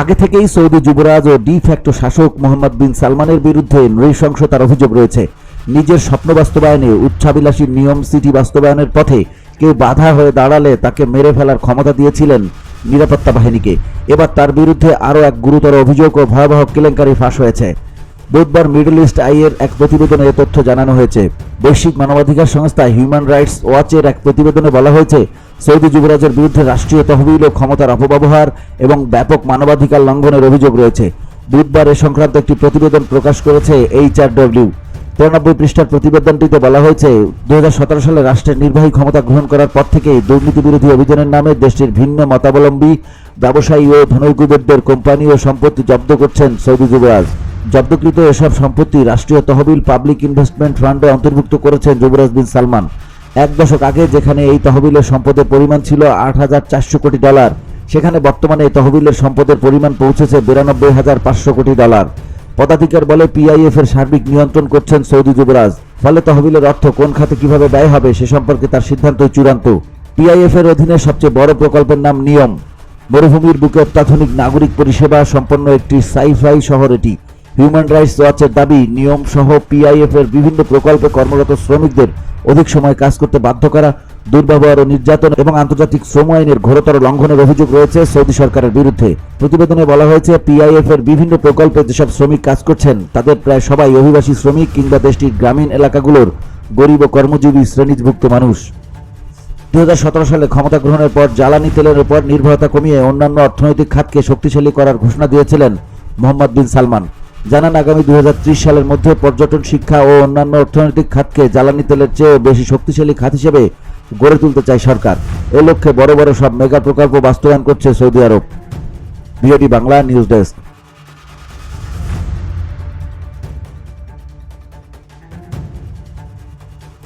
আগে থেকেই সৌদি যুবরাজ ও de facto শাসক মোহাম্মদ বিন সালমানের বিরুদ্ধে নৃশংসতার অভিযোগ রয়েছে। নিজের স্বপ্ন বাস্তবায়নে উচ্চাভিলাষী নিয়ম সিটি বাস্তবায়নের পথে কেউ বাধা হয়ে দাঁড়ালে তাকে মেরে ফেলার ক্ষমতা দিয়েছিলেন নিরাপত্তা বাহিনীকে। এবার তার বিরুদ্ধে আরও এক গুরুতর অভিযোগ ও ভয়াবহ কেলেঙ্কারি ফাঁস হয়েছে। বুধবার মিডল ইস্ট আইয়ের এক প্রতিবেদনে এ তথ্য জানানো হয়েছে। বৈশ্বিক মানবাধিকার সংস্থা হিউম্যান রাইটস ওয়াচের এক প্রতিবেদনে বলা হয়েছে, সৌদি যুবরাজের বিরুদ্ধে রাষ্ট্রীয় তহবিল ও ক্ষমতার অপব্যবহার এবং ব্যাপক মানবাধিকার লঙ্ঘনের অভিযোগ রয়েছে। বুধবার এ সংক্রান্ত একটি প্রতিবেদন প্রকাশ করেছে HRW। 93 পৃষ্ঠার প্রতিবেদনটিতে বলা হয়েছে, 2017 সালে রাষ্ট্রের নির্বাহী ক্ষমতা গ্রহণ করার পর থেকেই দুর্নীতি বিরোধী অভিযানের নামে দেশটির ভিন্ন মতাবলম্বী ব্যবসায়ী ও ধনৈকুবেরদের কোম্পানি ও সম্পত্তি জব্দ করছেন সৌদি যুবরাজ। জব্দকৃত এসব সম্পত্তি রাষ্ট্রীয় তহবিল পাবলিক ইনভেস্টমেন্ট ফান্ডে অন্তর্ভুক্ত করেছেন যুবরাজ বিন সালমান। এক দশক আগে যেখানে এই তহবিলের সম্পদের পরিমাণ ছিল $8,400 কোটি, সেখানে বর্তমানে এই তহবিলের সম্পদের পরিমাণ পৌঁছেছে $92,500 কোটি। পদাধিকার বলে PIF এর সার্বিক নিয়ন্ত্রণ করছেন সৌদি যুবরাজ। ফলে তহবিলের অর্থ কোন খাতে কিভাবে ব্যয় হবে সে সম্পর্কে তার সিদ্ধান্তই চূড়ান্ত। PIF এর অধীনে সবচেয়ে বড় প্রকল্পের নাম নিয়ম। মরুভূমির বুকে অত্যাধুনিক নাগরিক পরিষেবা সম্পন্ন একটি সাইফাই শহর এটি। হিউম্যান রাইটস ওয়াচের দাবি, নিয়ম সহ PIF এর বিভিন্ন প্রকল্পে কর্মরত শ্রমিকদের অধিক সময় কাজ করতে বাধ্য করা, দুর্ব্যবহার ও নির্যাতন এবং আন্তর্জাতিক শ্রম আইনের ঘোরতর লঙ্ঘনের অভিযোগ রয়েছে সৌদি সরকারের বিরুদ্ধে। প্রতিবেদনে বলা হয়েছে, PIF এর বিভিন্ন প্রকল্পে যেসব শ্রমিক কাজ করছেন তাদের প্রায় সবাই অভিবাসী শ্রমিক কিংবা দেশটির গ্রামীণ এলাকাগুলোর গরিব ও কর্মজীবী শ্রেণীভুক্ত মানুষ। 2017 সালে ক্ষমতা গ্রহণের পর জ্বালানি তেলের উপর নির্ভরতা কমিয়ে অন্যান্য অর্থনৈতিক খাতকে শক্তিশালী করার ঘোষণা দিয়েছিলেন মোহাম্মদ বিন সালমান। জানান, আগামী 2030 সালের মধ্যে পর্যটন, শিক্ষা ও অন্যান্য অর্থনৈতিক খাতকে জ্বালানি তেলের চেয়ে বেশি শক্তিশালী খাত হিসেবে গড়ে তুলতে চায় সরকার। এ লক্ষ্যে বড় বড় সব মেগা প্রকল্প বাস্তবায়ন করছে সৌদি আরব। VOD Bangla news desk.